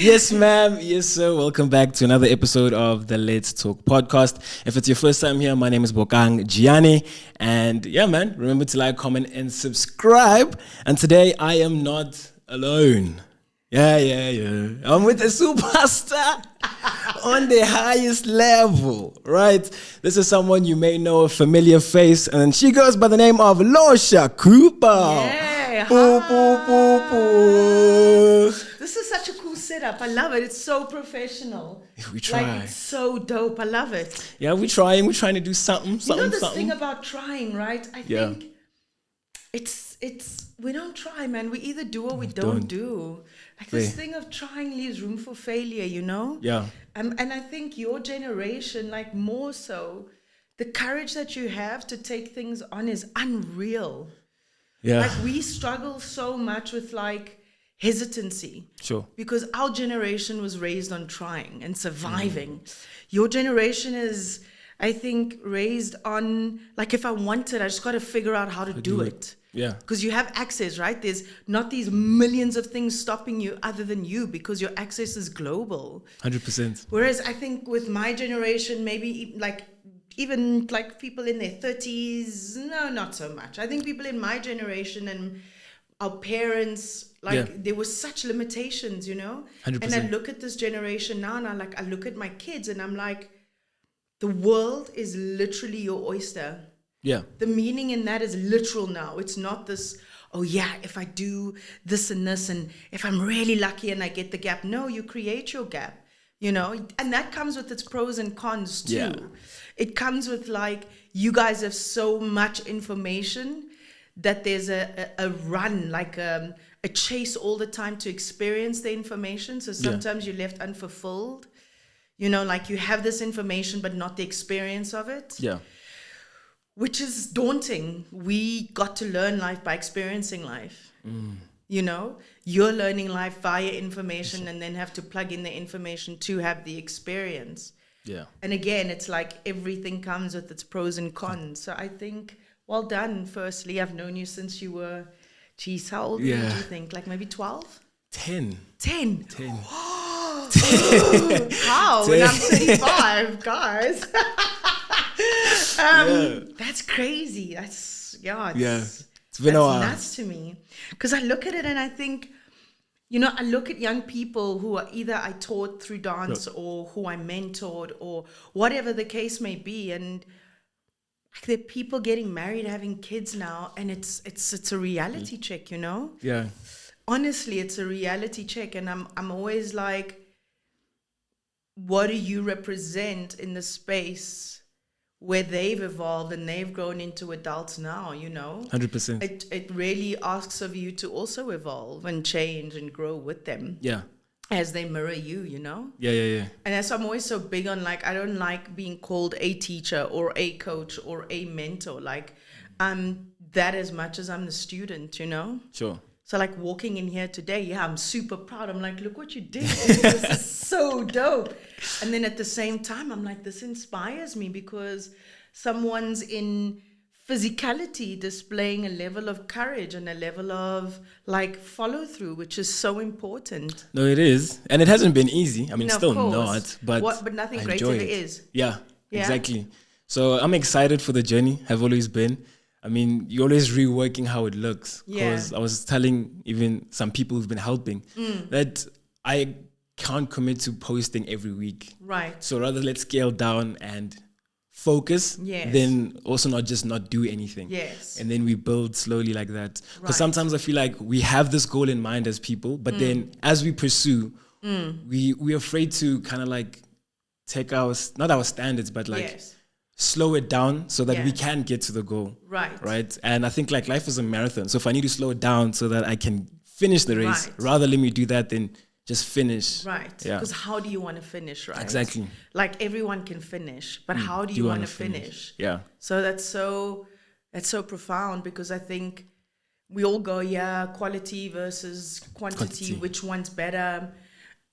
Yes, ma'am. Yes, sir. Welcome back to another episode of the Let's Talk podcast. If it's your first time here, my name is Bokang, Jiyane. And yeah, man, remember to like, comment, and subscribe. And today I am not alone. Yeah. I'm with a superstar on the highest level, right? This is someone you may know, a familiar face, and she goes by the name of Lorcia Cooper. Yeah, This is such a cool setup. I love it. It's so professional. We try. Like, it's so dope. I love it. Yeah, we're trying. We're trying to do something. You know this thing about trying, right? I Yeah. think we don't try, man. We either do or we don't do. Like this thing of trying leaves room for failure, you know? Yeah. And I think your generation, like more so, the courage that you have to take things on is unreal. Yeah. Like we struggle so much with like hesitancy. Sure. Because our generation was raised on trying and surviving. Your generation is, I think, raised on, like, if I want it, I just got to figure out how to do it. Yeah. Because you have access, right? There's not these millions of things stopping you other than you because your access is global. 100%. Whereas I think with my generation, maybe like even like people in their 30s, no, not so much. I think people in my generation and our parents, like there were such limitations, you know? 100%. And I look at this generation now and I look at my kids and I'm like, the world is literally your oyster. Yeah. The meaning in that is literal now. It's not this, oh yeah, if I do this and this and if I'm really lucky and I get the gap. No, you create your gap, you know? And that comes with its pros and cons too. Yeah. It comes with like, you guys have so much information that there's a run, like a chase all the time to experience the information. So sometimes you're left unfulfilled. You know, like you have this information, but not the experience of it. Yeah. Which is daunting. We got to learn life by experiencing life. You know, you're learning life via information and then have to plug in the information to have the experience. Yeah. And again, it's like everything comes with its pros and cons. So I think, well done, firstly. I've known you since you were, geez, how old do you think? Like maybe 12? 10. 10. 10. How? When I'm 35, guys. That's crazy. That's, it's been a while. That's nuts to me. Because I look at it and I think, you know, I look at young people who are either I taught through dance or who I mentored or whatever the case may be. And there are people getting married, having kids now, and it's a reality check, you know? Yeah. Honestly, it's a reality check. And I'm always like, what do you represent in the space where they've evolved and they've grown into adults now, you know? 100%. It really asks of you to also evolve and change and grow with them. Yeah. As they mirror you, you know? Yeah. And that's why I'm always so big on, like, I don't like being called a teacher or a coach or a mentor. Like, I'm that as much as I'm the student, you know? Sure. So, like, walking in here today, I'm super proud. I'm like, look what you did. This is so dope. And then at the same time, I'm like, this inspires me because someone's in physicality displaying a level of courage and a level of, like, follow through, which is so important. No, it is. And it hasn't been easy. I mean, No, still of course. not. But nothing I great enjoy if it it is. Yeah, Yeah. exactly. So I'm excited for the journey. Have always been. I mean, you're always reworking how it looks. Because I was telling even some people who've been helping that I can't commit to posting every week. Right. So rather let's scale down and focus, then also not do anything. Yes. And then we build slowly like that. Because Right. sometimes I feel like we have this goal in mind as people, but then as we pursue, we're afraid to kind of like take not our standards, but like slow it down so that we can get to the goal. Right. And I think like life is a marathon. So if I need to slow it down so that I can finish the race, rather let me do that than just finish. Right. Yeah. Because how do you want to finish, right? Exactly. Like everyone can finish, but how do you want to finish? Yeah. So that's so profound because I think we all go, quality versus quantity. Which one's better?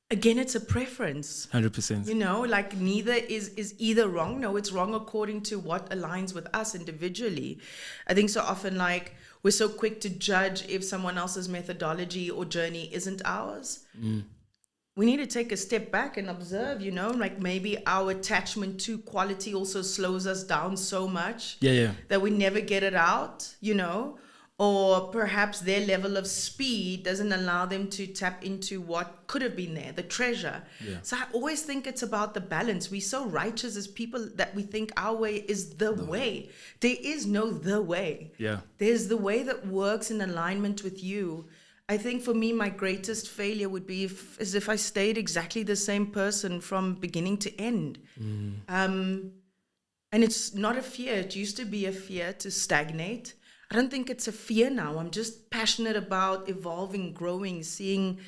Again, it's a preference. 100%. You know, like neither is either wrong. No, it's wrong according to what aligns with us individually. I think so often like we're so quick to judge if someone else's methodology or journey isn't ours. we need to take a step back and observe, like maybe our attachment to quality also slows us down so much that we never get it out, or perhaps their level of speed doesn't allow them to tap into what could have been there, the treasure. So I always think it's about the balance. We're so righteous as people that we think our way is the way. There is no the way. There's the way that works in alignment with you. I think for me, my greatest failure would be if I stayed exactly the same person from beginning to end. And it's not a fear. It used to be a fear to stagnate. I don't think it's a fear now. I'm just passionate about evolving, growing, seeing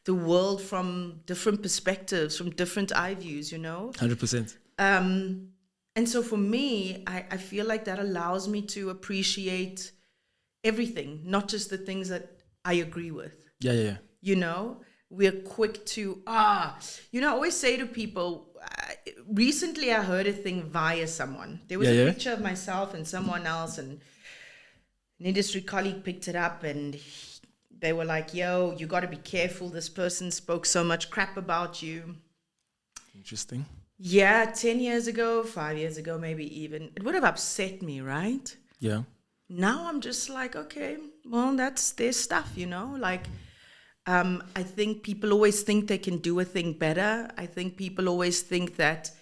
the world from different perspectives, from different eye views, 100%. And so for me, I feel like that allows me to appreciate everything, not just the things that I agree with. We're quick to, I always say to people, recently I heard a thing via someone. There was a picture of myself and someone else, and an industry colleague picked it up, and they were like, yo, you got to be careful. This person spoke so much crap about you. Interesting. 10 years ago, 5 years ago, maybe even, it would have upset me, right? Now I'm just like, okay, well, that's their stuff, I think people always think they can do a thing better. I think people always think that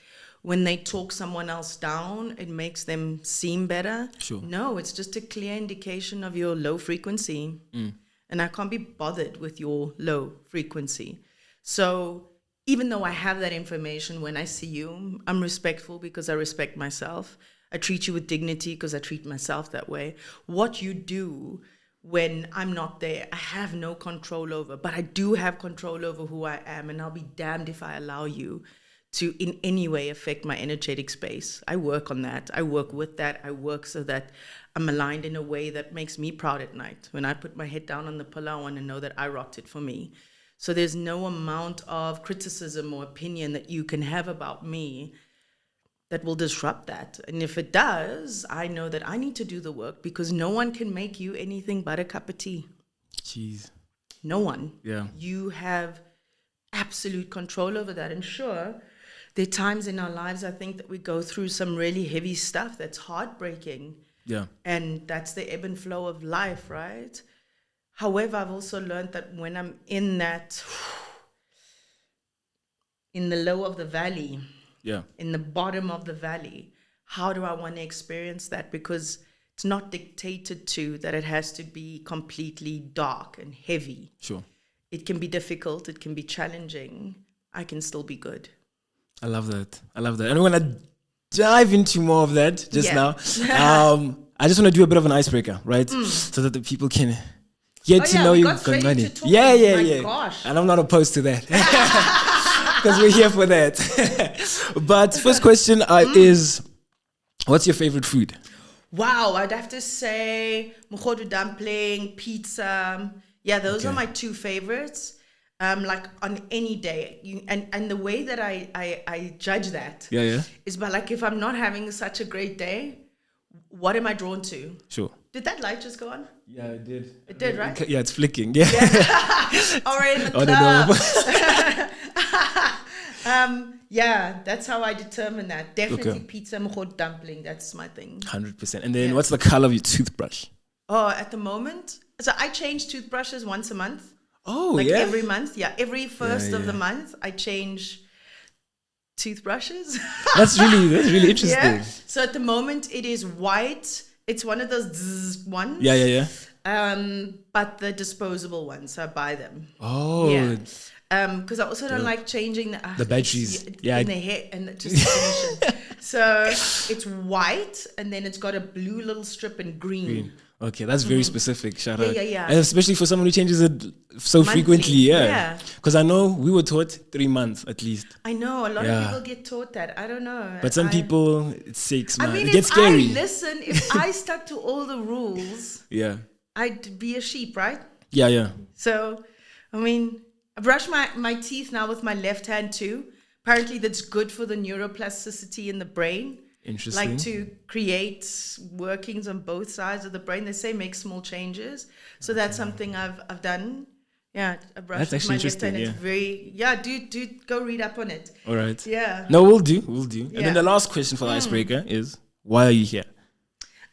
when they talk someone else down, it makes them seem better. No, it's just a clear indication of your low frequency. And I can't be bothered with your low frequency. So even though I have that information, when I see you, I'm respectful because I respect myself. I treat you with dignity because I treat myself that way. What you do when I'm not there, I have no control over, but I do have control over who I am, and I'll be damned if I allow you to in any way affect my energetic space. I work on that. I work with that. I work so that I'm aligned in a way that makes me proud at night. When I put my head down on the pillow, I want to know that I rocked it for me. So there's no amount of criticism or opinion that you can have about me that will disrupt that. And if it does, I know that I need to do the work, because no one can make you anything but a cup of tea. Jeez. No one. Yeah. You have absolute control over that. And sure, there are times in our lives, I think, that we go through some really heavy stuff that's heartbreaking. Yeah. And that's the ebb and flow of life, right? However, I've also learned that when I'm in that, in the low of the valley, in the bottom of the valley, how do I want to experience that? Because it's not dictated to that it has to be completely dark and heavy. It can be difficult. It can be challenging. I can still be good. I love that. And I'm going to dive into more of that now. I just want to do a bit of an icebreaker, right? So that the people can get to know you. Gosh. And I'm not opposed to that. Because we're here for that. But first question is, what's your favorite food? Wow, I'd have to say mkhodu dumpling, pizza. Yeah, those are my two favorites. Like on any day. And the way that I judge that is by, like, if I'm not having such a great day, what am I drawn to? Did that light just go on? Yeah, it did. It did, right? Yeah, it's flicking. Yeah. Or in the club. Yeah, that's how I determine that. Definitely pizza, mkhodu dumpling. That's my thing. 100%. And then what's the color of your toothbrush? Oh, at the moment, so I change toothbrushes once a month. Oh, like every month. Yeah, every first of the month, I change toothbrushes. That's really interesting. So at the moment, it is white. It's one of those ones. Yeah. But the disposable ones, so I buy them. Oh. Yeah. Because I also don't like changing the batteries in the hair and just so it's white, and then it's got a blue little strip and green. Okay, that's very specific. Shout out. Yeah. And especially for someone who changes it so frequently. Yeah. Because I know we were taught 3 months at least. I know a lot of people get taught that. I don't know. But some people, it's 6 months. I mean, it gets scary. If I stuck to all the rules, I'd be a sheep, right? Yeah. So, I mean, I brush my teeth now with my left hand too. Apparently, that's good for the neuroplasticity in the brain. Interesting. Like to create workings on both sides of the brain. They say make small changes. So that's something I've done. Yeah, I brushed That's with actually my interesting, left hand. yeah. It's very, do go read up on it. All right. Yeah. No, we'll do. And then Yeah. the last question for the icebreaker is, why are you here?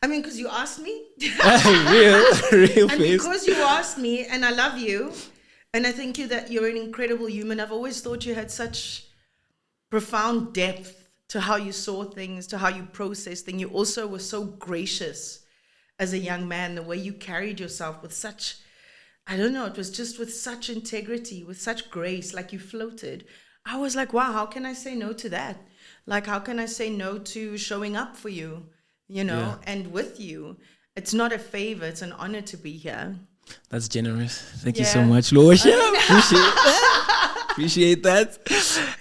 I mean, because you asked me. real And face. because you asked me, and I love you, and I think that you're an incredible human. I've always thought you had such profound depth to how you saw things, to how you processed things. You also were so gracious as a young man, the way you carried yourself with such, I don't know, it was just with such integrity, with such grace, like you floated. I was like, wow, how can I say no to that? Like, how can I say no to showing up for you, and with you? It's not a favor, it's an honor to be here. That's generous. Thank you so much, Lorcia. Appreciate that.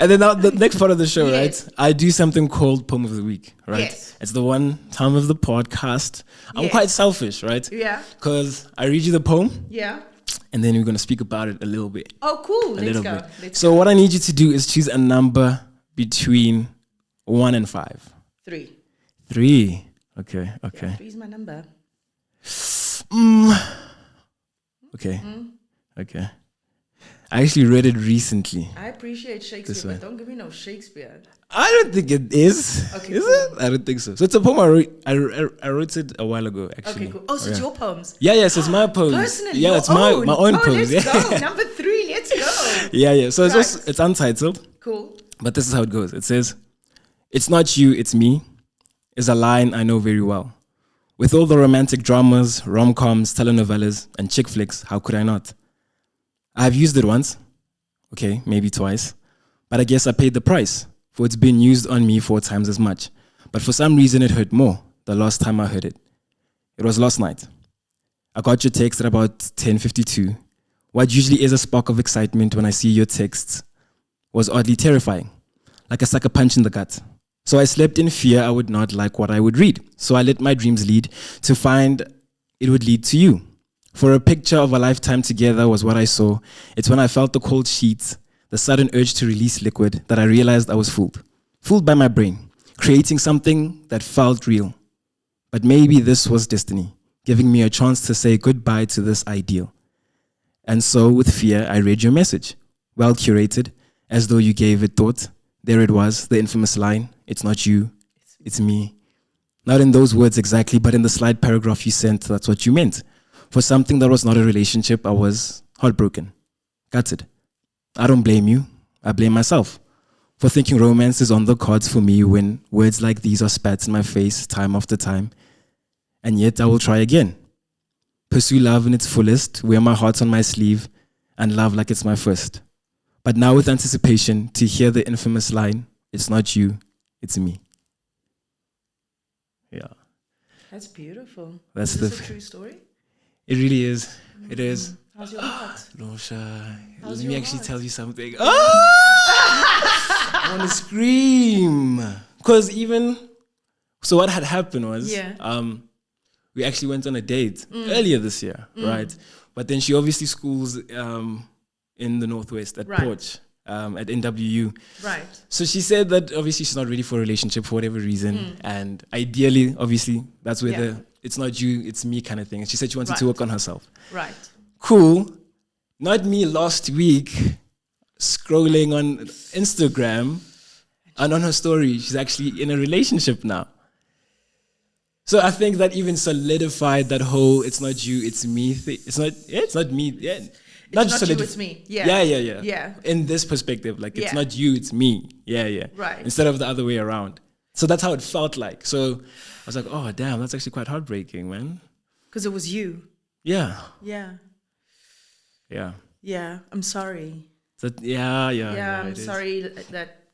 And then now the next part of the show, right? I do something called Poem of the Week, right? Yes. It's the one time of the podcast. I'm quite selfish, right? Yeah. Because I read you the poem. Yeah. And then we're going to speak about it a little bit. Oh, cool. Let's go. So what I need you to do is choose a number between 1 and 5. 3. 3. Okay. Yeah, 3 is my number. Okay. Okay. I actually read it recently. I appreciate Shakespeare, but don't give me no Shakespeare. I don't think it is. Okay, is cool. it? I don't think so. So it's a poem I wrote it a while ago, actually. Okay, cool. Oh, so it's your poems? Yeah, so it's my poems. Personally, yeah, it's my own poems. Let's Yeah. go. Number 3, let's go. Yeah. So Right. it's untitled. Cool. But this is how it goes. It says, "It's not you, it's me," is a line I know very well. With all the romantic dramas, rom-coms, telenovelas, and chick flicks, how could I not? I've used it once. Okay, maybe twice. But I guess I paid the price, for it's been used on me 4 times as much. But for some reason it hurt more the last time I heard it. It was last night. I got your text at about 10:52. What usually is a spark of excitement when I see your texts was oddly terrifying, like a sucker punch in the gut. So I slept in fear I would not like what I would read. So I let my dreams lead to find it would lead to you. For a picture of a lifetime together was what I saw. It's when I felt the cold sheets, the sudden urge to release liquid, that I realized I was fooled. Fooled by my brain, creating something that felt real. But maybe this was destiny, giving me a chance to say goodbye to this ideal. And so with fear, I read your message, well curated, as though you gave it thought. There it was, the infamous line, "It's not you, it's me." Not in those words exactly, but in the slide paragraph you sent, that's what you meant. For something that was not a relationship, I was heartbroken, gutted. I don't blame you, I blame myself for thinking romance is on the cards for me when words like these are spat in my face time after time. And yet I will try again. Pursue love in its fullest, wear my heart on my sleeve, and love like it's my first. But now with anticipation to hear the infamous line, "It's not you, it's me." Yeah. That's beautiful. That's is this a true story? It really is. It is. How's your heart? Lorcia, How's let your me actually heart? tell you something. I want to scream. Because so what had happened was, we actually went on a date earlier this year, right? But then she obviously schools in the Northwest at Porch, at NWU. Right. So she said that obviously she's not ready for a relationship for whatever reason. And ideally, obviously, that's where the "it's not you, it's me" kind of thing. And she said she wanted to work on herself. Right. Cool. Not me last week scrolling on Instagram and on her story, she's actually in a relationship now. So I think that even solidified that whole "it's not you, it's me" thing. It's not me. Yeah. Not you, it's me. Yeah. In this perspective, like it's not you, it's me. Yeah. Right. Instead of the other way around. So that's how it felt like. So I was like, oh damn, that's actually quite heartbreaking, man. Because it was you. Yeah. Yeah. Yeah. Yeah. I'm sorry. So, yeah, I'm sorry that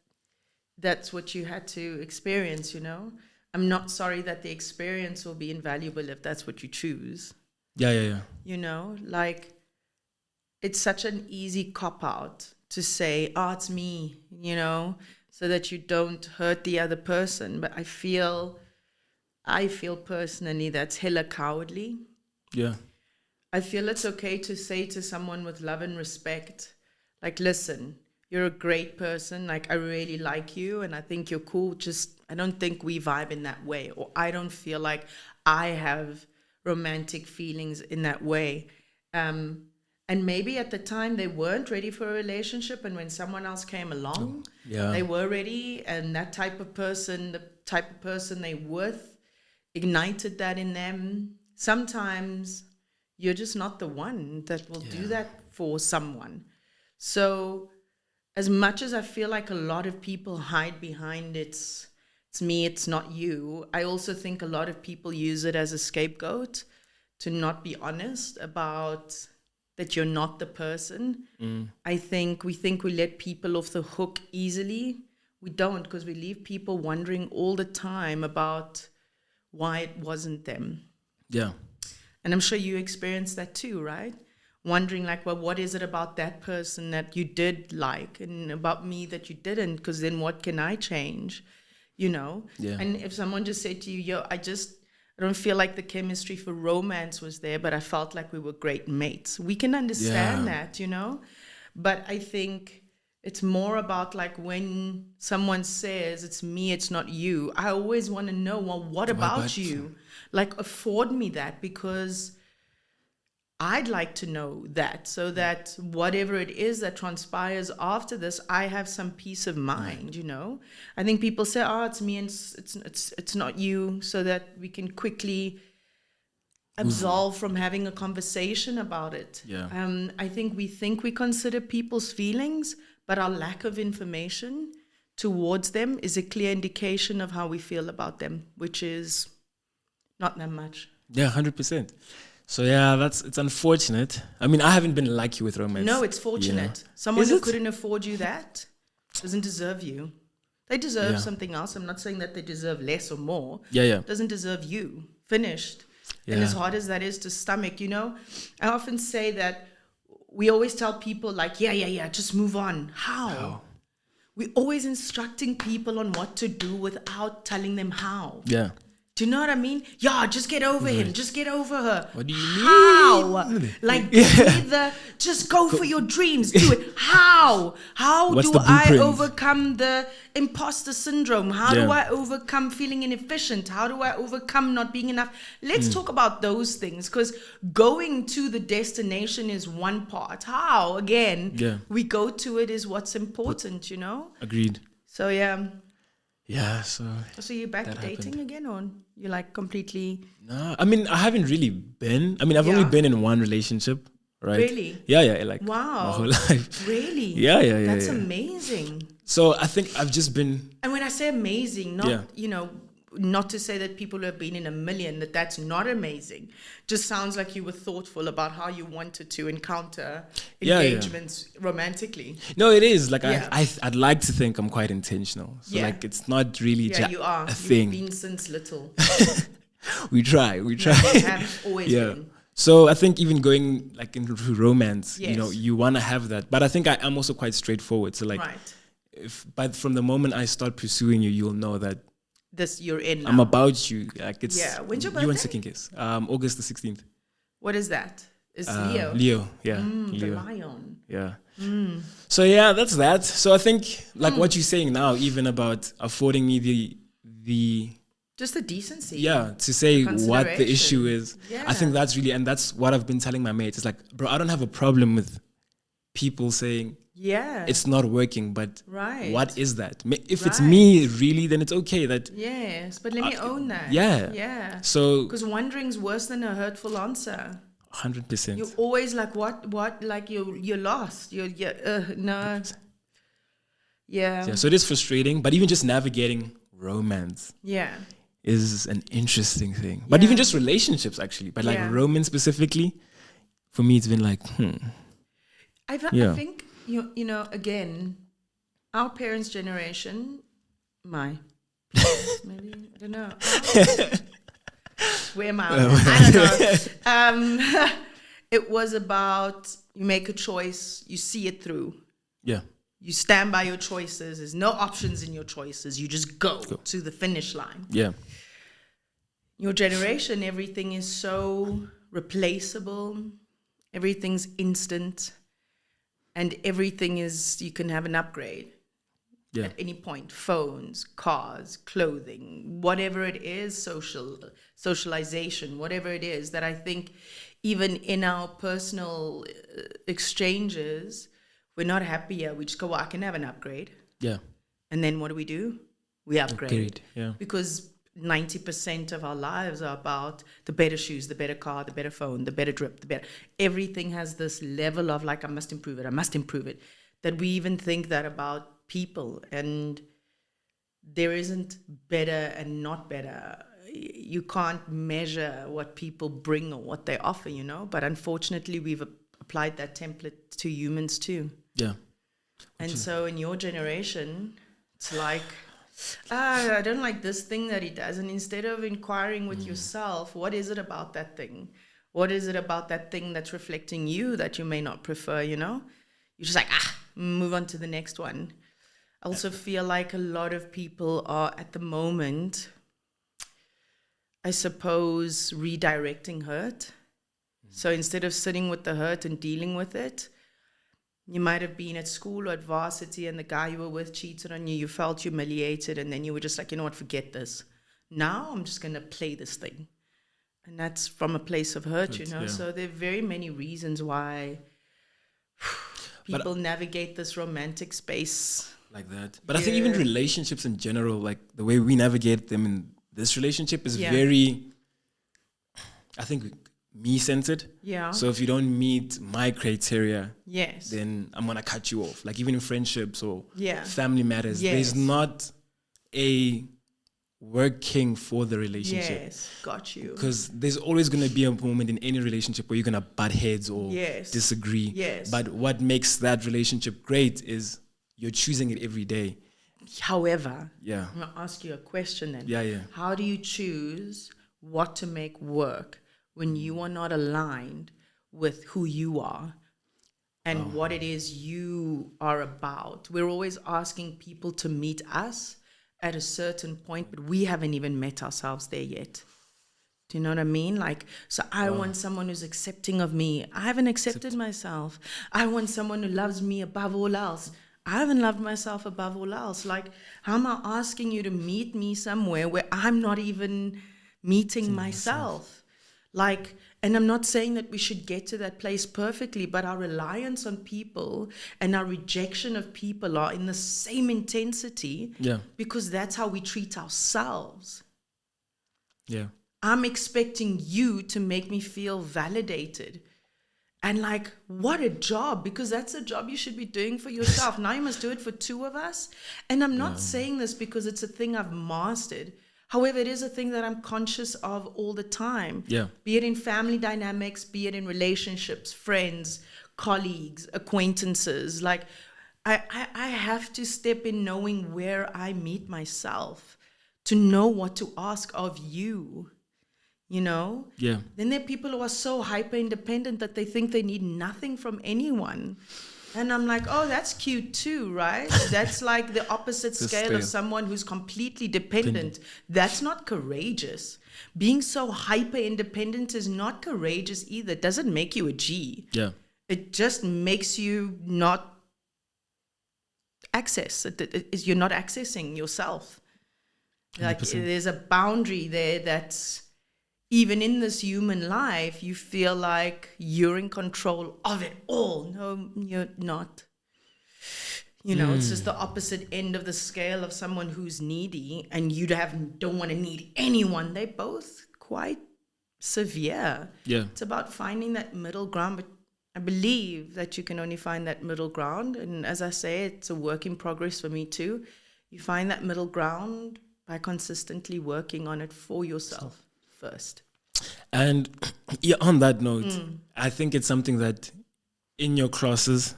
that's what you had to experience, I'm not sorry that the experience will be invaluable if that's what you choose. Yeah. Like, it's such an easy cop-out to say, oh, it's me, so that you don't hurt the other person. But I feel personally that's hella cowardly. Yeah. I feel it's okay to say to someone with love and respect, like, listen, you're a great person. Like, I really like you and I think you're cool. Just, I don't think we vibe in that way. Or I don't feel like I have romantic feelings in that way. And maybe at the time they weren't ready for a relationship, and when someone else came along, they were ready, and that type of person, the type of person they with, ignited that in them. Sometimes you're just not the one that will do that for someone. So as much as I feel like a lot of people hide behind it's me, it's not you, I also think a lot of people use it as a scapegoat to not be honest about that you're not the person. I think we let people off the hook easily. We don't, because we leave people wondering all the time about why it wasn't them. Yeah. And I'm sure you experienced that too, right? Wondering like, well, what is it about that person that you did like and about me that you didn't? Because then what can I change? You know? Yeah. And if someone just said to you, yo, I don't feel like the chemistry for romance was there, but I felt like we were great mates. We can understand that, you know? But I think it's more about like when someone says, it's me, it's not you. I always want to know, well, what about you? Like, afford me that, because I'd like to know that, so that whatever it is that transpires after this, I have some peace of mind, you know? I think people say, oh, it's me and it's not you, so that we can quickly absolve from having a conversation about it. Yeah. I think we consider people's feelings, but our lack of information towards them is a clear indication of how we feel about them, which is not that much. Yeah, 100%. So yeah, it's unfortunate. I mean, I haven't been like you with romance. No, it's fortunate. Someone who couldn't afford you that doesn't deserve you. They deserve something else. I'm not saying that they deserve less or more. Yeah. Doesn't deserve you. Finished. Yeah. And as hard as that is to stomach, you know, I often say that we always tell people like, yeah, just move on. How? We're always instructing people on what to do without telling them how. Yeah. Do you know what I mean? Yeah, just get over him. Just get over her. What do you mean? How? Like, just go for your dreams. Do it. How? How What's do the I blueprint? overcome the imposter syndrome? How do I overcome feeling inefficient? How do I overcome not being enough? Let's talk about those things, because going to the destination is one part. How? Again, we go to it is what's important, you know? Agreed. So, yeah. Yeah, so you're back dating again, or you're like completely... No, I mean, I haven't really been. I mean, I've only been in one relationship, right? Really? Yeah, like wow. my whole life. Really? Yeah. That's amazing. So I think I've just been... And when I say amazing, not, you know, not to say that people who have been in a million, that's not amazing. Just sounds like you were thoughtful about how you wanted to encounter engagements romantically. No, it is. Like, I'd like to think I'm quite intentional. So, like, it's not really you are. a thing. You've been since little. We try. You have always been. So I think even going, like, into romance, you know, you want to have that. But I think I'm also quite straightforward. So, like, but from the moment I start pursuing you, you'll know that you're in now. I'm about you. Like, it's when's your birthday? You and second kiss. August the 16th. What is that? It's Leo. Leo, yeah. The lion. Yeah. So yeah, that's that. So I think like what you're saying now, even about affording me the just the decency. Yeah, to say what the issue is. Yeah. I think that's really, and that's what I've been telling my mates. It's like, bro, I don't have a problem with people saying it's not working, but what is that? If it's me really, then it's okay. That but let me own that. Yeah. So because wondering's worse than a hurtful answer. 100%. You're always like, what? Like you're lost. You're no. Yeah. So it is frustrating, but even just navigating romance. Is an interesting thing. But even just relationships, actually. But like romance specifically, for me, it's been like, I think, you know, again, our parents' generation, maybe, I don't know. Where am I? I don't know. It was about you make a choice, you see it through. Yeah. You stand by your choices. There's no options in your choices. You just go to the finish line. Yeah. Your generation, everything is so replaceable. Everything's instant. And everything is, you can have an upgrade. Yeah. At any point, phones, cars, clothing, whatever it is, socialization, whatever it is, that I think even in our personal exchanges, we're not happier. We just go, well, I can have an upgrade. Yeah. And then what do? We upgrade. Yeah. Because 90% of our lives are about the better shoes, the better car, the better phone, the better drip, the better. Everything has this level of like, I must improve it, that we even think that about people. And there isn't better and not better. You can't measure what people bring or what they offer, but unfortunately we've applied that template to humans too. Yeah. And so in your generation, it's like, I don't like this thing that he does. And instead of inquiring with yourself, what is it about that thing? What is it about that thing that's reflecting you that you may not prefer, You're just like, move on to the next one. I also feel like a lot of people are at the moment, I suppose, redirecting hurt. So instead of sitting with the hurt and dealing with it, you might have been at school or at varsity and the guy you were with cheated on you, you felt humiliated, and then you were just like, you know what, forget this. Now I'm just going to play this thing. And that's from a place of hurt, Yeah. So there are very many reasons why people navigate this romantic space like that. But I think even relationships in general, like the way we navigate them in this relationship is very, I think, me-centered. Yeah. So if you don't meet my criteria, yes, then I'm going to cut you off. Like even in friendships or family matters, yes, there's not a working for the relationship. Yes, got you. Because there's always going to be a moment in any relationship where you're going to butt heads or disagree. Yes. But what makes that relationship great is you're choosing it every day. However, I'm going to ask you a question then. Yeah. How do you choose what to make work when you are not aligned with who you are and what it is you are about? We're always asking people to meet us at a certain point, but we haven't even met ourselves there yet. Do you know what I mean? Like, so I want someone who's accepting of me. I haven't accepted myself. I want someone who loves me above all else. I haven't loved myself above all else. Like, how am I asking you to meet me somewhere where I'm not even meeting myself? Like, and I'm not saying that we should get to that place perfectly, but our reliance on people and our rejection of people are in the same intensity because that's how we treat ourselves. Yeah. I'm expecting you to make me feel validated. And like, what a job, because that's a job you should be doing for yourself. Now you must do it for two of us. And I'm not saying this because it's a thing I've mastered. However, it is a thing that I'm conscious of all the time. Yeah. Be it in family dynamics, be it in relationships, friends, colleagues, acquaintances. Like, I have to step in knowing where I meet myself to know what to ask of you. Yeah. Then there are people who are so hyper independent that they think they need nothing from anyone. And I'm like, oh, that's cute too, right? That's like the opposite scale of someone who's completely dependent. That's not courageous. Being so hyper independent is not courageous either. It doesn't make you a G. Yeah. It just makes you not access. You're not accessing yourself. Like 100%. There's a boundary there that's, even in this human life, you feel like you're in control of it all. No, you're not. It's just the opposite end of the scale of someone who's needy and you don't want to need anyone. They're both quite severe. Yeah. It's about finding that middle ground, but I believe that you can only find that middle ground. And as I say, it's a work in progress for me too. You find that middle ground by consistently working on it for yourself first. And on that note, I think it's something that in your classes,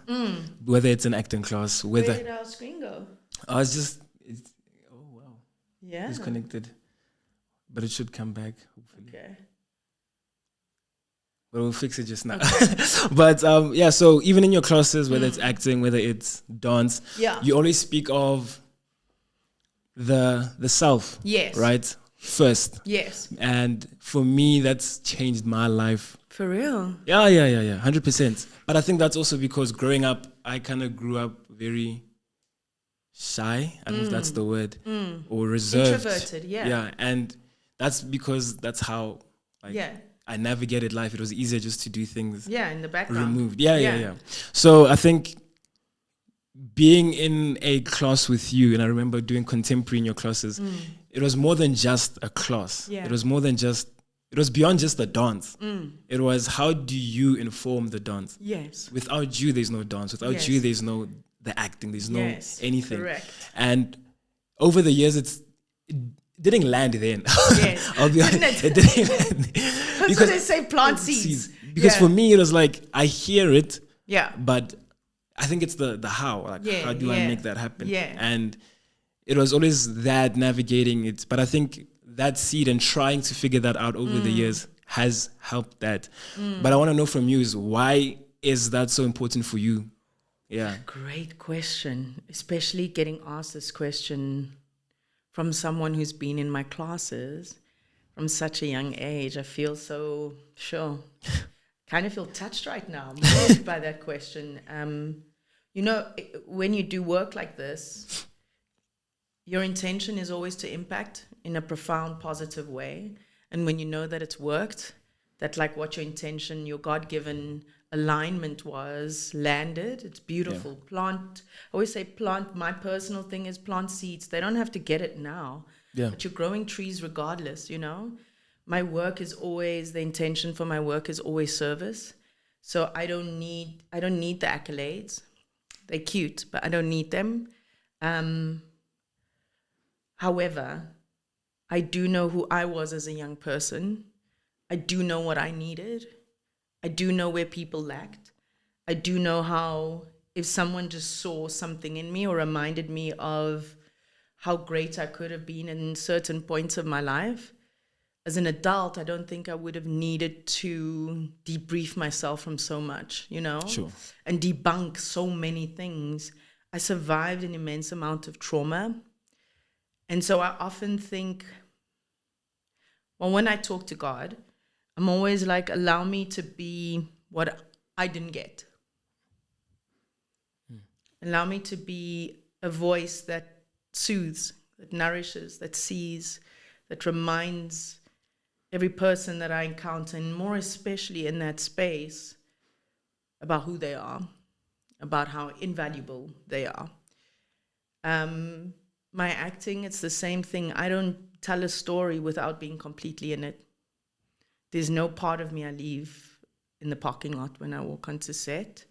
whether it's an acting class, Where did our screen go? oh wow, Yeah. disconnected, but it should come back hopefully. Okay. But we'll fix it just now. But so even in your classes, whether it's acting, whether it's dance, you always speak of the self, Yes. right? First. Yes. And for me, that's changed my life. For real? Yeah, 100%. But I think that's also because growing up, I kind of grew up very shy. I don't know if that's the word, or reserved. Introverted, yeah. Yeah, and that's because that's how I navigated life. It was easier just to do things. Yeah, in the background. Removed. Yeah. So I think being in a class with you, and I remember doing contemporary in your classes, it was more than just a class. Yeah. It was more than just, it was beyond just the dance. It was, how do you inform the dance? Yes. Without you, there's no dance. Without you, there's no the acting. There's no anything. Correct. And over the years, it didn't land then. Yes. I'll be honest. It didn't land. That's what they say, plant seeds. Because for me, it was like, I hear it, but I think it's the how. Like, how do I make that happen? Yeah. And it was always that navigating it. But I think that seed and trying to figure that out over the years has helped that. But I want to know from you is, why is that so important for you? Yeah. Great question, especially getting asked this question from someone who's been in my classes from such a young age. I feel so kind of feel touched right now, moved by that question. You know, when you do work like this, your intention is always to impact in a profound, positive way. And when you know that it's worked, that like what your intention, your God-given alignment was, landed, it's beautiful. Yeah. Plant, I always say plant, my personal thing is plant seeds. They don't have to get it now, but you're growing trees regardless, you know? My work is always, the intention for my work is always service. So I don't need the accolades. They're cute, but I don't need them. However, I do know who I was as a young person. I do know what I needed. I do know where people lacked. I do know how, if someone just saw something in me or reminded me of how great I could have been in certain points of my life, as an adult, I don't think I would have needed to debrief myself from so much, you know, and debunk so many things. I survived an immense amount of trauma. And so I often think, well, when I talk to God, I'm always like, allow me to be what I didn't get. Allow me to be a voice that soothes, that nourishes, that sees, that reminds every person that I encounter, and more especially in that space, about who they are, about how invaluable they are. My acting, it's the same thing. I don't tell a story without being completely in it. There's no part of me I leave in the parking lot when I walk onto set,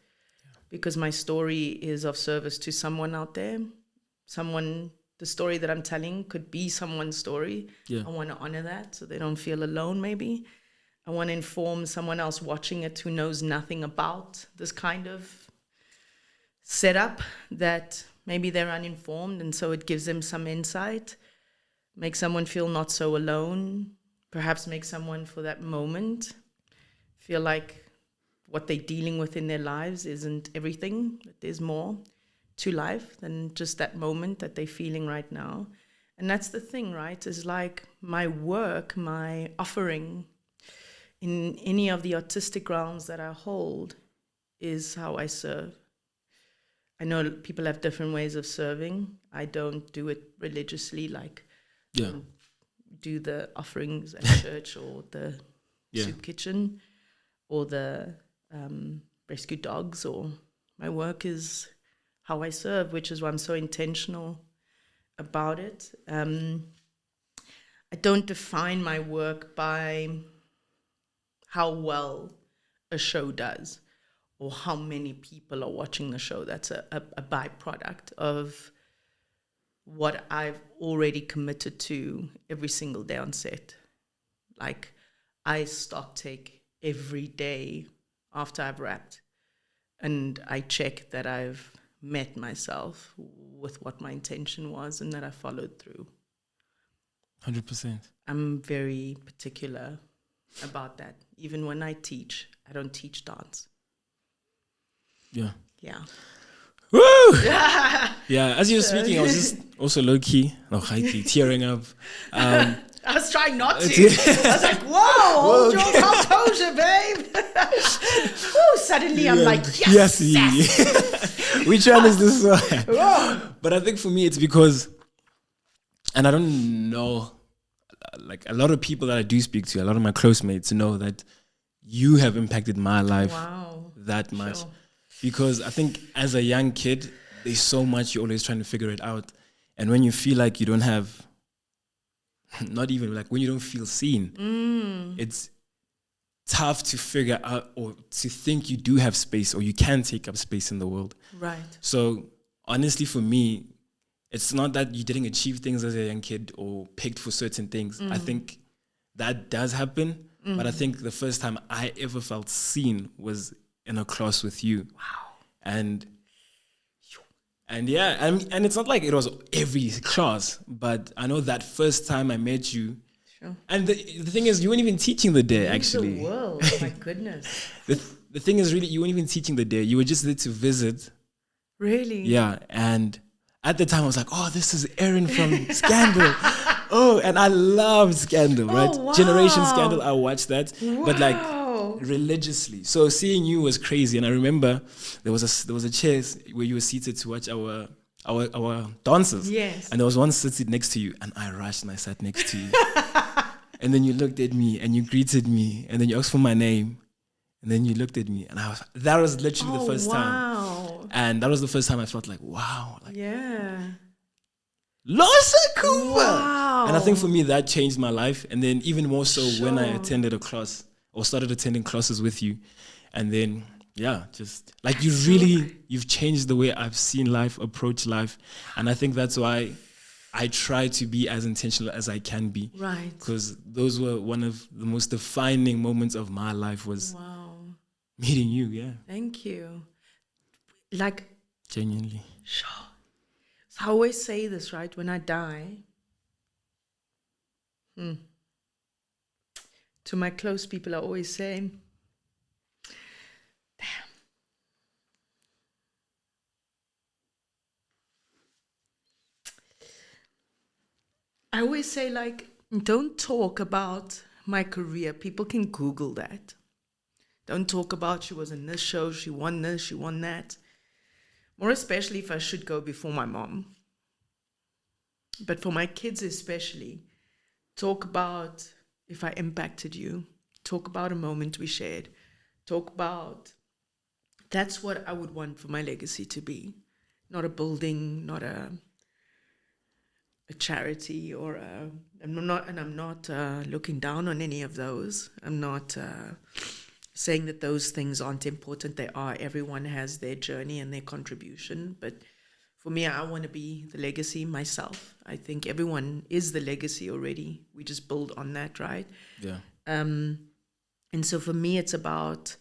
because my story is of service to someone out there. The story that I'm telling could be someone's story. I want to honor that so they don't feel alone, maybe. I want to inform someone else watching it who knows nothing about this kind of setup, that maybe they're uninformed, and so it gives them some insight, make someone feel not so alone, perhaps make someone for that moment feel like what they're dealing with in their lives isn't everything, that there's more to life than just that moment that they're feeling right now. And that's the thing, right? Is like my work, my offering in any of the artistic realms that I hold is how I serve. I know people have different ways of serving. I don't do it religiously, like do the offerings at church or the soup kitchen or the rescue dogs. Or my work is how I serve, which is why I'm so intentional about it. I don't define my work by how well a show does or how many people are watching the show. That's a byproduct of what I've already committed to every single day on set. Like, I stock take every day after I've wrapped, and I check that I've met myself with what my intention was and that I followed through. 100%. I'm very particular about that. Even when I teach, I don't teach dance. Yeah. Woo! Yeah, as you were speaking, I was just also high key, tearing up. I was trying not to. I was like, whoa, hold your composure, babe. Woo, suddenly I'm like, yes. Which one is this one? But I think for me, it's because, and I don't know, like a lot of people that I do speak to, a lot of my close mates know that you have impacted my life that much. Sure. Because I think as a young kid, there's so much you're always trying to figure it out. And when you feel like you don't have, not even like when you don't feel seen, it's tough to figure out or to think you do have space or you can take up space in the world. Right. So honestly, for me, it's not that you didn't achieve things as a young kid or picked for certain things. I think that does happen. But I think the first time I ever felt seen was in a class with you. Wow. And yeah, and it's not like it was every class, but I know that first time I met you. Sure. And the thing is, you weren't even teaching the day, actually. The world, my goodness. The thing is, really, you weren't even teaching the day. You were just there to visit. Really? Yeah, and at the time, I was like, oh, this is Erin from Scandal. Oh, and I loved Scandal, right? Wow. Generation Scandal, I watched that. But like religiously. So seeing you was crazy. And I remember there was a chair where you were seated to watch our dancers. Yes. And there was one seated next to you, and I rushed and I sat next to you. And then you looked at me and you greeted me, and then you asked for my name. And then you looked at me, and that was literally the first time. And that was the first time I felt like, wow. Like, yeah. Lorcia Cooper! Wow. And I think for me, that changed my life. And then even more so when I attended a class or started attending classes with you. And then, yeah, just like you've changed the way I've seen life, approach life. And I think that's why I try to be as intentional as I can be. Right. Because those were one of the most defining moments of my life was meeting you, yeah. Thank you. Like, genuinely. Sure. So I always say this, right? When I die, to my close people, I always say, damn. I always say, like, don't talk about my career. People can Google that. Don't talk about she was in this show, she won this, she won that. More especially if I should go before my mom. But for my kids especially, talk about if I impacted you. Talk about a moment we shared. Talk about, that's what I would want for my legacy to be. Not a building, not a charity or I'm not looking down on any of those. I'm not saying that those things aren't important. They are. Everyone has their journey and their contribution. But for me, I want to be the legacy myself. I think everyone is the legacy already. We just build on that, right? Yeah. And so for me, it's about,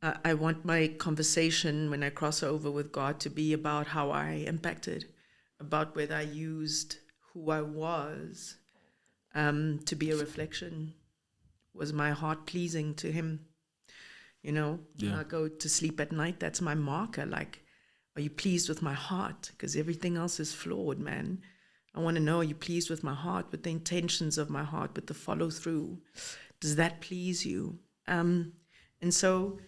I want my conversation when I cross over with God to be about how I impacted, about whether I used who I was to be a reflection. Was my heart pleasing to Him? You know, when I go to sleep at night, that's my marker. Like, are you pleased with my heart? Because everything else is flawed, man. I want to know, are you pleased with my heart, with the intentions of my heart, with the follow through? Does that please you? And so,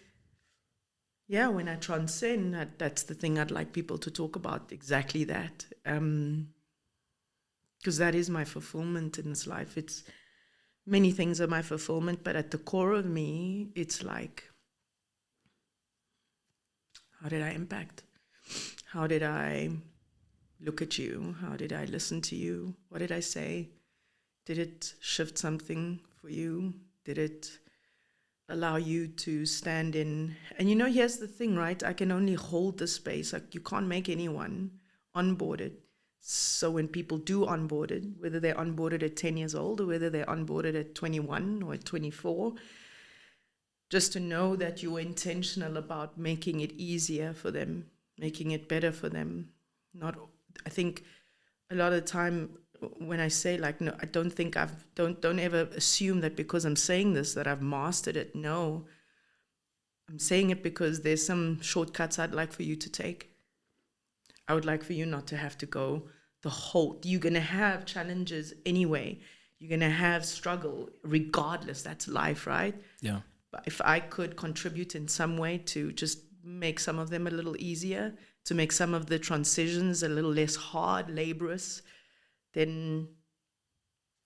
yeah, when I transcend, that's the thing I'd like people to talk about, exactly that. Because that is my fulfillment in this life. It's many things are my fulfillment, but at the core of me, it's like, how did I impact? How did I look at you? How did I listen to you? What did I say? Did it shift something for you? Did it allow you to stand in? And you know, here's the thing, right? I can only hold the space. Like, you can't make anyone onboarded. So when people do onboarded, whether they're onboarded at 10 years old or whether they're onboarded at 21 or at 24, just to know that you were intentional about making it easier for them, making it better for them. I think a lot of the time when I say, like, no, I don't think don't ever assume that because I'm saying this that I've mastered it. No, I'm saying it because there's some shortcuts I'd like for you to take. I would like for you not to have to go you're going to have challenges anyway. You're going to have struggle regardless. That's life, right? Yeah. But if I could contribute in some way to just make some of them a little easier, to make some of the transitions a little less hard, laborious, then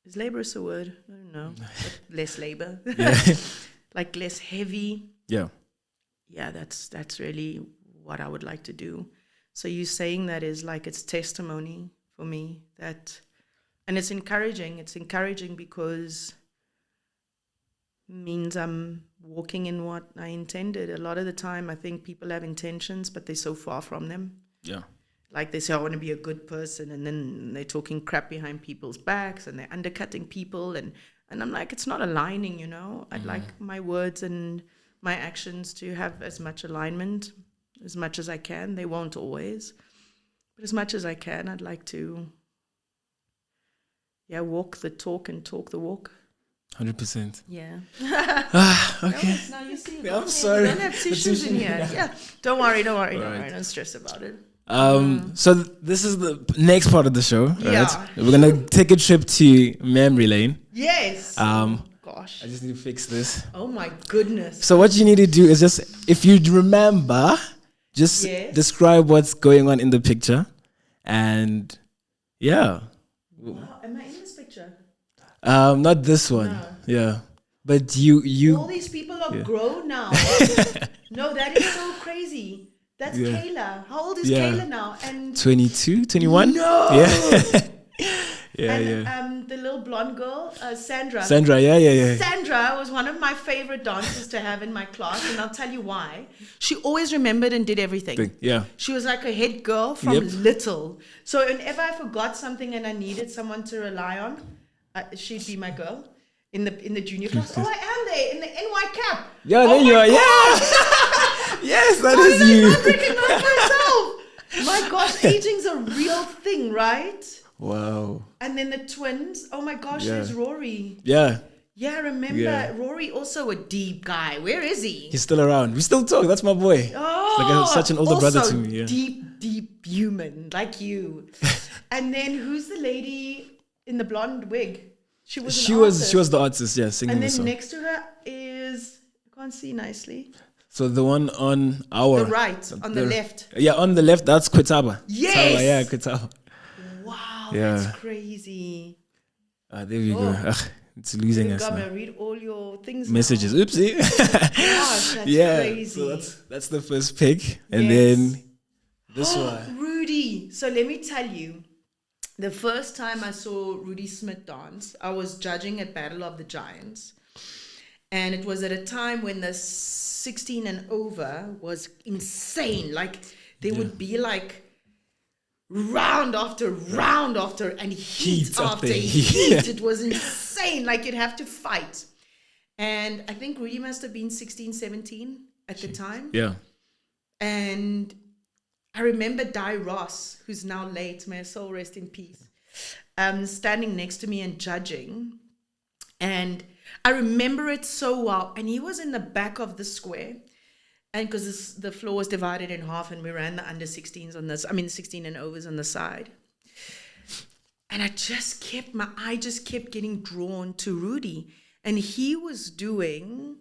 is laborious a word? I don't know. But less labor. Yeah. Like less heavy. Yeah. Yeah, that's really what I would like to do. So you saying that is like it's testimony for me that, and it's encouraging. It's encouraging because it means I'm walking in what I intended. A lot of the time I think people have intentions, but they're so far from them. Yeah. Like they say, I want to be a good person, and then they're talking crap behind people's backs and they're undercutting people. And I'm like, it's not aligning, you know. I'd like my words and my actions to have as much alignment as much as I can. They won't always, but as much as I can, I'd like to, walk the talk and talk the walk. 100%. Yeah. Okay. No, you see, Yeah, I'm sorry. We don't have tissues in here. Yeah. Don't worry. Right. Don't stress about it. So this is the next part of the show, right? Yeah. We're gonna take a trip to memory lane. Yes. Gosh. I just need to fix this. Oh my goodness. So what you need to do is just, if you remember, just describe what's going on in the picture, and yeah. Wow, am I in this picture? Not this one. No. Yeah, but you. All these people are grown now. No, that is so crazy. That's Kayla. How old is Kayla now? And 22, 21? No. Yeah. Yeah, and the little blonde girl, Sandra. Yeah. Sandra was one of my favorite dancers to have in my class, and I'll tell you why. She always remembered and did everything. Yeah. She was like a head girl from little. So whenever I forgot something and I needed someone to rely on, she'd be my girl in the junior class. Oh, I am there in the NY cap. Yeah, there you are. Yeah. Yes, that is you. I not recognize myself. My gosh, aging's a real thing, right? Wow. And then the twins. Oh my gosh, there's Rory. Yeah. Yeah, I remember Rory, also a deep guy. Where is he? He's still around. We still talk. That's my boy. Oh, like such an older brother also to me. Yeah. deep human like you. And then who's the lady in the blonde wig? She was the artist. Yeah, singing and the then song. next to her is, I can't see nicely. So the one on our the right, on the left. Yeah, on the left. That's Kwetaba. Yes. Taba, yeah, Kwetaba. Wow, Yeah. that's crazy. There we go. It's losing us I'm now. gonna read all your things. Messages. Now. Oopsie. Gosh, that's crazy. So that's the first pick, and then this one. Rudy. So let me tell you, the first time I saw Rudy Smith dance, I was judging at Battle of the Giants, and it was at a time when the 16 and over was insane. Like there would be like round after round after and heat after heat. It was insane. Like you'd have to fight. And I think Rudy must have been 16, 17 at the time. Yeah. And I remember Di Ross, who's now late, may her soul rest in peace, standing next to me and judging. And I remember it so well. And he was in the back of the square. And because the floor was divided in half and we ran the under 16s on this, 16 and overs on the side. And my eye just kept getting drawn to Rudy. And he was doing,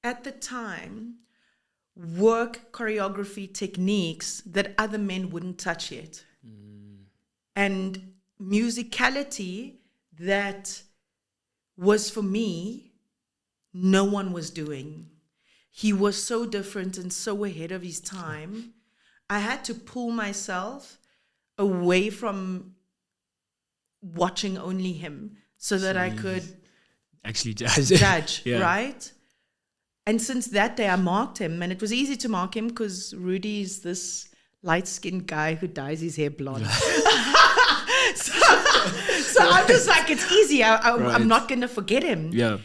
at the time, work choreography techniques that other men wouldn't touch yet. And musicality that was, for me, no one was doing. He was so different and so ahead of his time. I had to pull myself away from watching only him so that I could actually judge. Yeah. Right? And since that day, I marked him. And it was easy to mark him because Rudy's this light-skinned guy who dyes his hair blonde. so I'm just like, it's easy. I'm not going to forget him. Yeah.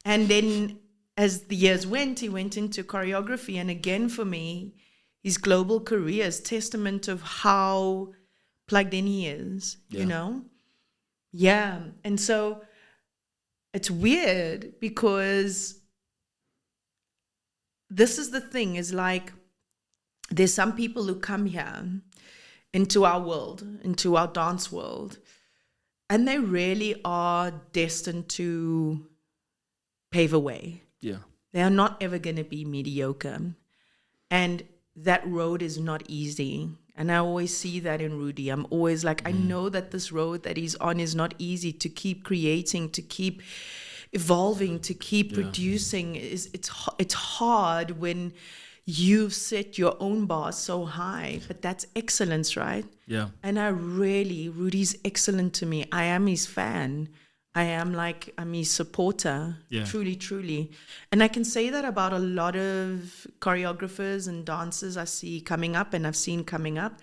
And then as the years went, he went into choreography. And again, for me, his global career is testament of how plugged in he is, you know? Yeah. And so it's weird because this is the thing, is like, there's some people who come here into our world, into our dance world, and they really are destined to pave a way. Yeah. They are not ever going to be mediocre. And that road is not easy. And I always see that in Rudy. I'm always like, I know that this road that he's on is not easy to keep creating, to keep evolving, to keep producing. It's hard when you've set your own bar so high, but that's excellence, right? Yeah. And Rudy's excellent to me. I am his fan. I'm his supporter. Yeah. Truly, truly. And I can say that about a lot of choreographers and dancers I see coming up and I've seen coming up.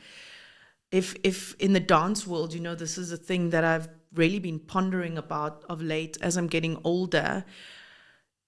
If in the dance world, this is a thing that I've really been pondering about of late as I'm getting older,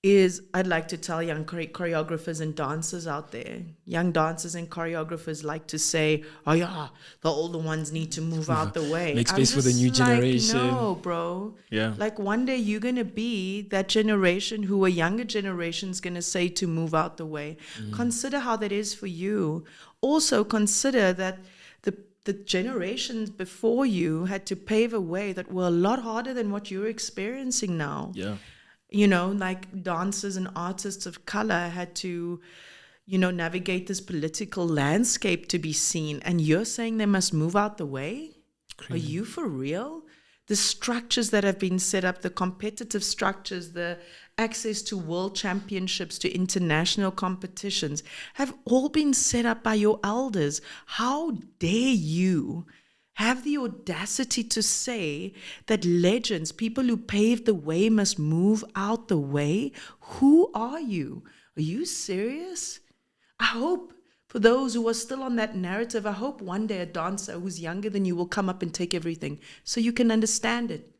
is I'd like to tell young choreographers and dancers out there, young dancers and choreographers like to say, oh yeah, the older ones need to move out the way. Make space for the new generation. No, bro. Yeah. Like one day you're going to be that generation who a younger generation's going to say to move out the way. Consider how that is for you. Also consider that the generations before you had to pave a way that were a lot harder than what you're experiencing now. Yeah. Like dancers and artists of color had to, navigate this political landscape to be seen. And you're saying they must move out the way? Crazy. Are you for real? The structures that have been set up, the competitive structures, the access to world championships, to international competitions, have all been set up by your elders. How dare you have the audacity to say that legends, people who paved the way, must move out the way? Who are you? Are you serious? I hope, for those who are still on that narrative, I hope one day a dancer who's younger than you will come up and take everything so you can understand it.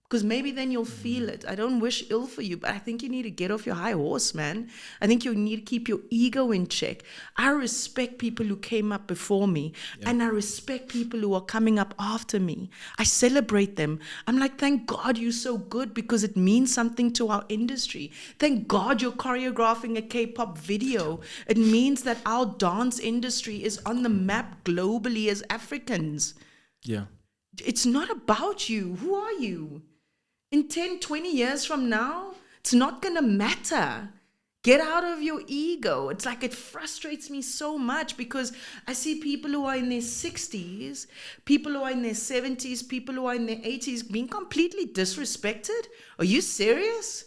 Because maybe then you'll feel it. I don't wish ill for you, but I think you need to get off your high horse, man. I think you need to keep your ego in check. I respect people who came up before me, and I respect people who are coming up after me. I celebrate them. I'm like, thank God you're so good, because it means something to our industry. Thank God you're choreographing a K-pop video. It means that our dance industry is on the map globally as Africans. Yeah. It's not about you. Who are you? In 10, 20 years from now, it's not going to matter. Get out of your ego. It's like, it frustrates me so much because I see people who are in their 60s, people who are in their 70s, people who are in their 80s being completely disrespected. Are you serious?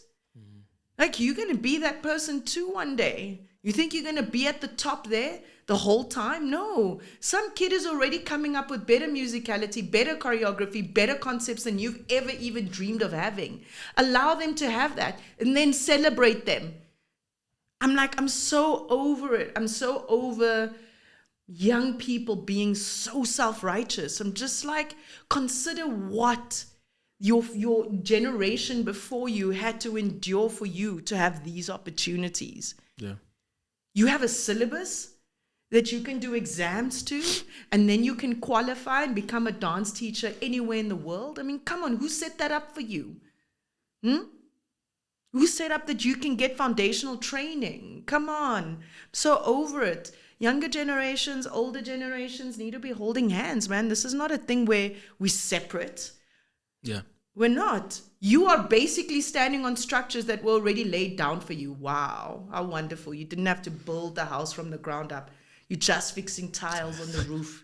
Like, you're going to be that person too one day. You think you're going to be at the top there the whole time? No. Some kid is already coming up with better musicality, better choreography, better concepts than you've ever even dreamed of having. Allow them to have that and then celebrate them. I'm so over it. I'm so over young people being so self-righteous. I'm just like, consider what your generation before you had to endure for you to have these opportunities. Yeah. You have a syllabus that you can do exams to, and then you can qualify and become a dance teacher anywhere in the world. I mean, come on, who set that up for you? Who set up that you can get foundational training? Come on. I'm so over it. Younger generations, older generations need to be holding hands, man. This is not a thing where we're separate. Yeah. We're not. You are basically standing on structures that were already laid down for you. Wow, how wonderful. You didn't have to build the house from the ground up. You're just fixing tiles on the roof.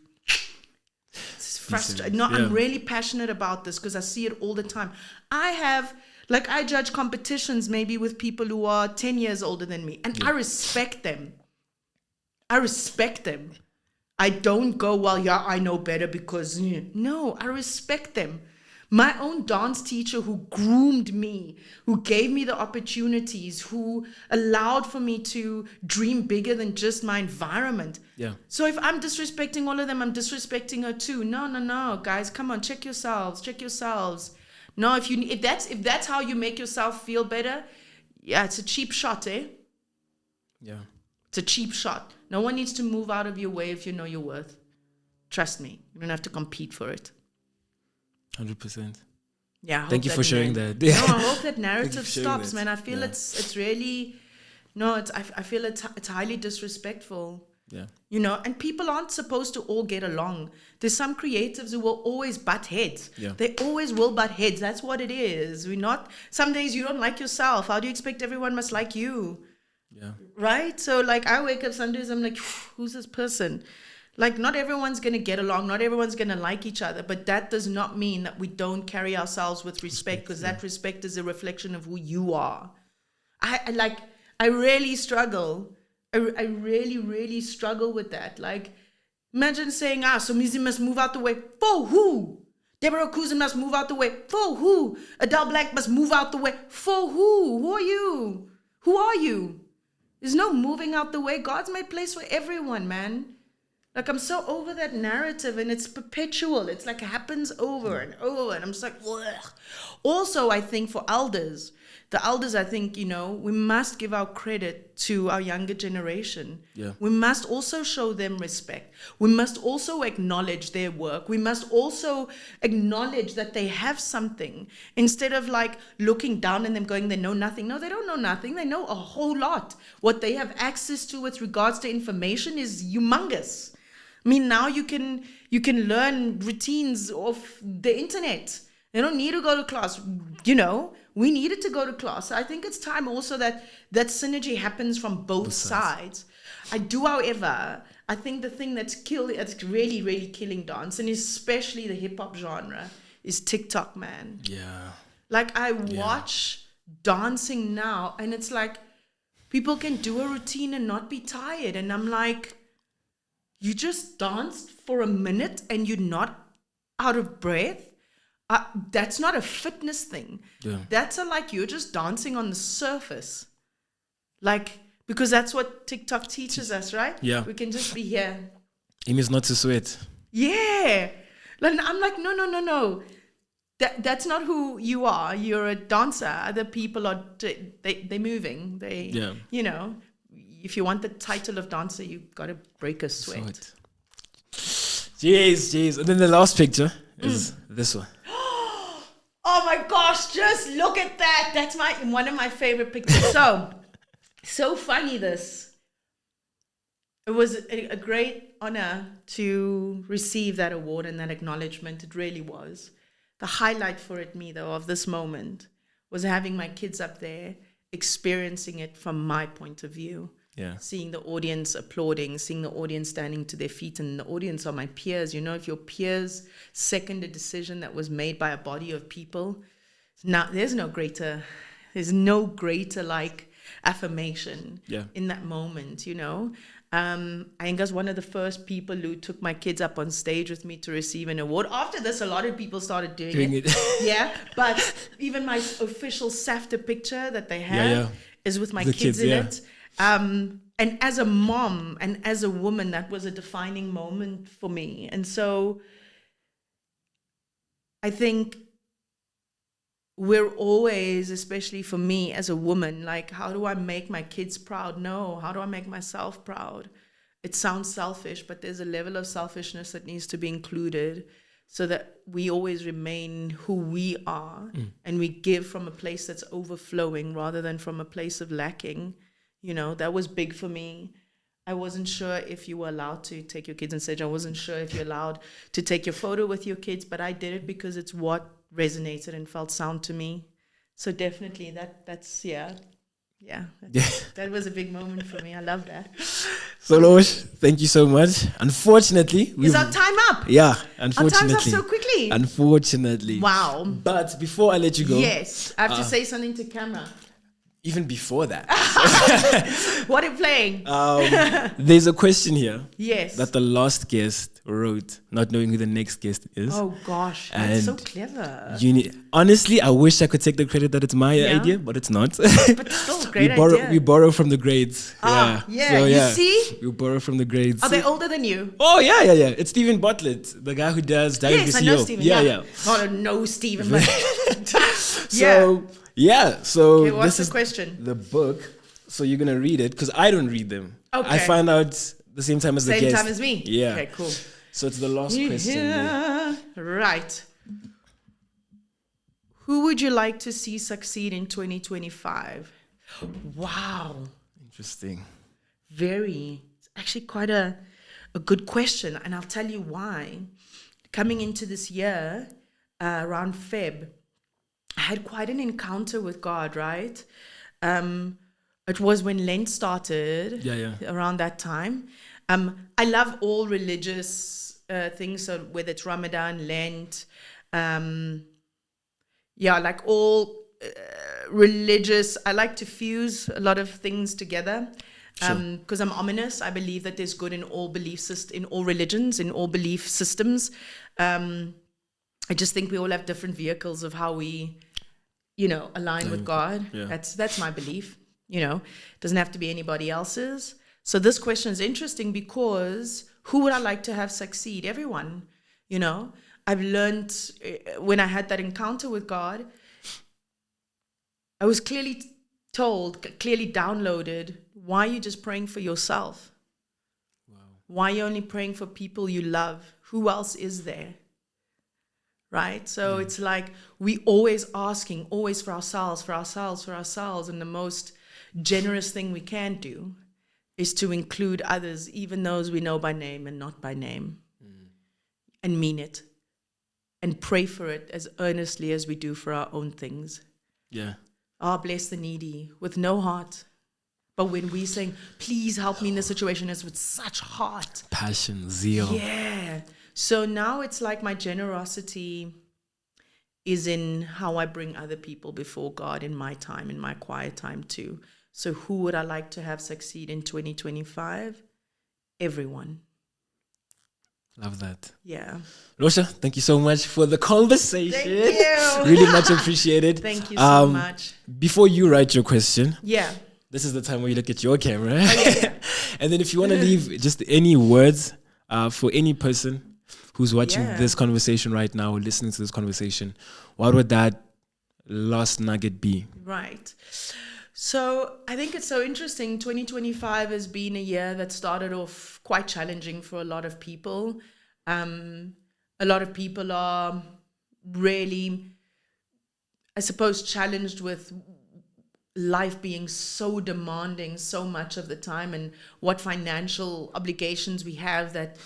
It's frustrating. No, I'm really passionate about this because I see it all the time. I judge competitions maybe with people who are 10 years older than me, and I respect them. I don't go, well, yeah, I know better because, no, I respect them. My own dance teacher who groomed me, who gave me the opportunities, who allowed for me to dream bigger than just my environment. Yeah. So if I'm disrespecting all of them, I'm disrespecting her too. No, guys, come on, check yourselves. No, if that's how you make yourself feel better, yeah, it's a cheap shot, eh? Yeah. It's a cheap shot. No one needs to move out of your way if you know your worth. Trust me, you don't have to compete for it. 100%. Yeah. Thank you for sharing that. No, I hope that narrative stops, that. man. I feel it's really, I feel it's highly disrespectful. Yeah. And people aren't supposed to all get along. There's some creatives who will always butt heads. Yeah. They always will butt heads. That's what it is. Some days you don't like yourself. How do you expect everyone must like you? Yeah. Right? So I wake up some days, I'm like, who's this person? Like, not everyone's going to get along. Not everyone's going to like each other. But that does not mean that we don't carry ourselves with respect, because that respect is a reflection of who you are. I really struggle. I really, really struggle with that. Like, imagine saying, Somizi must move out the way. For who? Deborah Cousin must move out the way. For who? Adele Black must move out the way. For who? Who are you? Who are you? There's no moving out the way. God's made place for everyone, man. Like, I'm so over that narrative, and it's perpetual. It's like it happens over and over, and I'm just like, ugh. Also, I think for the elders, I think, we must give our credit to our younger generation. Yeah. We must also show them respect. We must also acknowledge their work. We must also acknowledge that they have something, instead of like looking down on them going, they know nothing. No, they don't know nothing. They know a whole lot. What they have access to with regards to information is humongous. I mean, now you can learn routines off the internet. They don't need to go to class. We needed to go to class. I think it's time also that synergy happens from both sides. I do, however, I think the thing that's really, really killing dance, and especially the hip hop genre, is TikTok, man. Yeah. Like, I watch dancing now, and it's like people can do a routine and not be tired. And I'm like, you just danced for a minute and you're not out of breath? That's not a fitness thing. Yeah. That's like you're just dancing on the surface. Like, because that's what TikTok teaches us, right? Yeah. We can just be here. It means not to sweat. Yeah. And I'm like, no. That's not who you are. You're a dancer. Other people are, they're moving. If you want the title of dancer, you've got to break a sweat. Jeez. And then the last picture is this one. Oh my gosh, just look at that. That's one of my favorite pictures. So funny this. It was a great honor to receive that award and that acknowledgement. It really was. The highlight for me, though, of this moment was having my kids up there, experiencing it from my point of view. Yeah. Seeing the audience applauding, seeing the audience standing to their feet, and the audience are my peers. If your peers second a decision that was made by a body of people, now there's no greater like affirmation in that moment. I think I was one of the first people who took my kids up on stage with me to receive an award. After this, a lot of people started doing it. Yeah, but even my official SAFTA picture that they have is with my kids in it. And as a mom and as a woman, that was a defining moment for me. And so I think we're always, especially for me as a woman, like, how do I make my kids proud? No, how do I make myself proud? It sounds selfish, but there's a level of selfishness that needs to be included so that we always remain who we are and we give from a place that's overflowing rather than from a place of lacking. That was big for me. I wasn't sure if you were allowed to take your kids on stage. I wasn't sure if you're allowed to take your photo with your kids, but I did it because it's what resonated and felt sound to me. So definitely that was a big moment for me. I love that. So, Losh, thank you so much. Unfortunately, is our time up? Yeah, unfortunately. Our time's up so quickly. Unfortunately. Wow. But before I let you go, yes, I have to say something to camera. Even before that. What are you playing? There's a question here. Yes. That the last guest wrote, not knowing who the next guest is. Oh gosh, that's so clever. Honestly, I wish I could take the credit that it's my idea, but it's not. But still, great idea. We borrow from the grades. So, you see? We borrow from the grades. Are they older than you? Oh, yeah. It's Stephen Bartlett, the guy who does Diary Yes, I know Stephen. Yeah. I don't know Stephen, but... So okay, what's this the question? The book. So you're gonna read it because I don't read them. Okay. I find out the same time as the guest. Same time as me. Yeah. Okay, cool. So it's the last question. Right. Who would you like to see succeed in 2025? Wow. Interesting. It's actually quite a good question, and I'll tell you why. Coming into this year, around Feb, I had quite an encounter with God, right? It was when Lent started, around that time. I love all religious things, so whether it's Ramadan, Lent, like all religious. I like to fuse a lot of things together because I'm ominous. I believe that there's good in all in all religions, in all belief systems. I just think we all have different vehicles of how we, align with God. Yeah. That's my belief. It doesn't have to be anybody else's. So this question is interesting because who would I like to have succeed? Everyone. I've learned when I had that encounter with God, I was clearly told, clearly downloaded, why are you just praying for yourself? Wow. Why are you only praying for people you love? Who else is there? Right? So it's like we always asking, always for ourselves. And the most generous thing we can do is to include others, even those we know by name and not by name, and mean it. And pray for it as earnestly as we do for our own things. Yeah. Bless the needy with no heart. But when we saying, please help me in this situation, it's with such heart. Passion, zeal. Yeah. So now it's like my generosity is in how I bring other people before God in my time, in my quiet time too. So who would I like to have succeed in 2025? Everyone. Love that. Yeah. Lorcia, thank you so much for the conversation. Thank you. Really much appreciated. Thank you so much. Before you write your question, this is the time where you look at your camera. Yeah. And then if you want to leave just any words for any person who's watching this conversation right now or listening to this conversation, what would that last nugget be? Right. So I think it's so interesting. 2025 has been a year that started off quite challenging for a lot of people. A lot of people are really, I suppose, challenged with life being so demanding so much of the time and what financial obligations we have that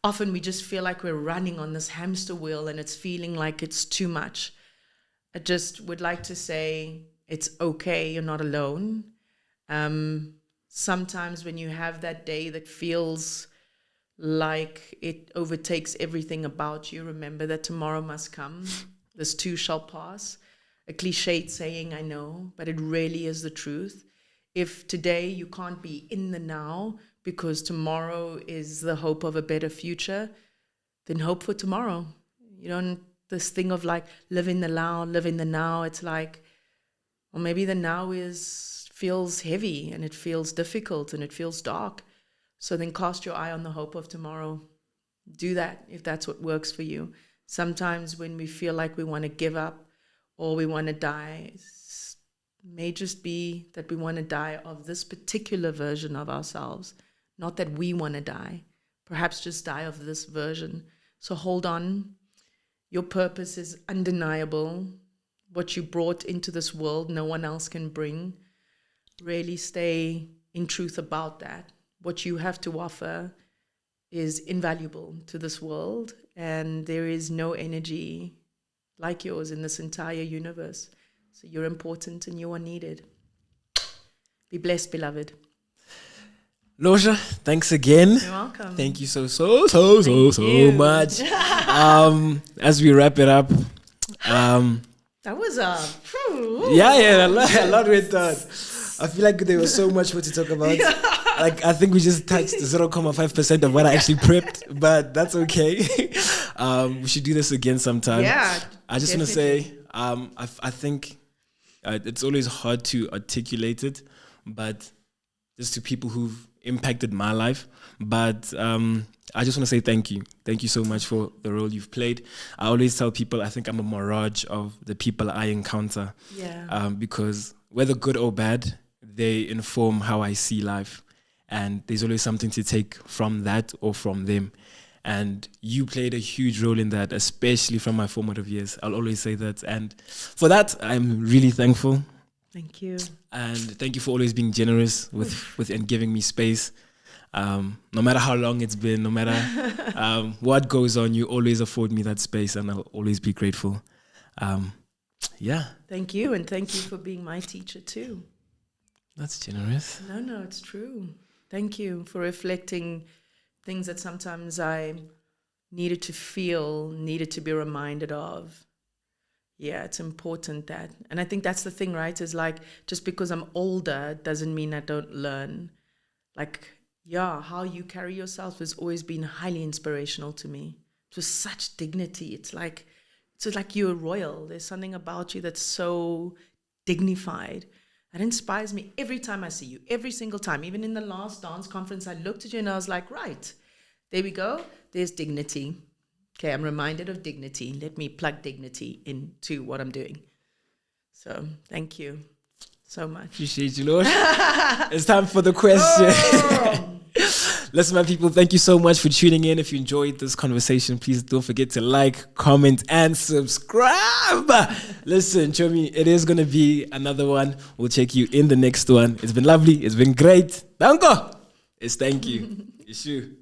often we just feel like we're running on this hamster wheel and it's feeling like it's too much. I just would like to say, it's okay, you're not alone. Sometimes when you have that day that feels like it overtakes everything about you, remember that tomorrow must come. This too shall pass. A cliched saying, I know, but it really is the truth. If today you can't be in the now because tomorrow is the hope of a better future, then hope for tomorrow. This thing of like live in the now, it's like, or maybe the now feels heavy and it feels difficult and it feels dark. So then cast your eye on the hope of tomorrow. Do that if that's what works for you. Sometimes when we feel like we want to give up or we want to die, it may just be that we want to die of this particular version of ourselves. Not that we want to die. Perhaps just die of this version. So hold on. Your purpose is undeniable. What you brought into this world, no one else can bring. Really stay in truth about that. What you have to offer is invaluable to this world, and there is no energy like yours in this entire universe. So you're important and you are needed. Be blessed, beloved. Lorcia, thanks again. You're welcome. Thank you so much. As we wrap it up, that was a lot with that. I feel like there was so much more to talk about. Like I think we just touched 0.5% of what I actually prepped, but that's okay. We should do this again sometime. Yeah, I just want to say, I think it's always hard to articulate it, but just to people who've impacted my life. But I just want to say thank you. Thank you so much for the role you've played. I always tell people I think I'm a mirage of the people I encounter. Yeah. Because whether good or bad, they inform how I see life. And there's always something to take from that or from them. And you played a huge role in that, especially from my formative years. I'll always say that. And for that, I'm really thankful. Thank you. And thank you for always being generous with and giving me space. No matter how long it's been, no matter what goes on, you always afford me that space, and I'll always be grateful. Thank you, and thank you for being my teacher too. That's generous. No, it's true. Thank you for reflecting things that sometimes I needed to feel, needed to be reminded of. Yeah, it's important that. And I think that's the thing, right? Is like, just because I'm older doesn't mean I don't learn. Like, yeah, how you carry yourself has always been highly inspirational to me. It was such dignity. It's like you're royal. There's something about you that's so dignified. That inspires me every time I see you, every single time. Even in the last dance conference, I looked at you and I was like, right, there we go. There's dignity. Okay, I'm reminded of dignity. Let me plug dignity into what I'm doing. So thank you so much. Appreciate you, Lord. It's time for the question. Listen, my people, thank you so much for tuning in. If you enjoyed this conversation, please don't forget to like, comment, and subscribe. Listen, Chomi, it is going to be another one. We'll check you in the next one. It's been lovely. It's been great. Danko. It's thank you. It's you.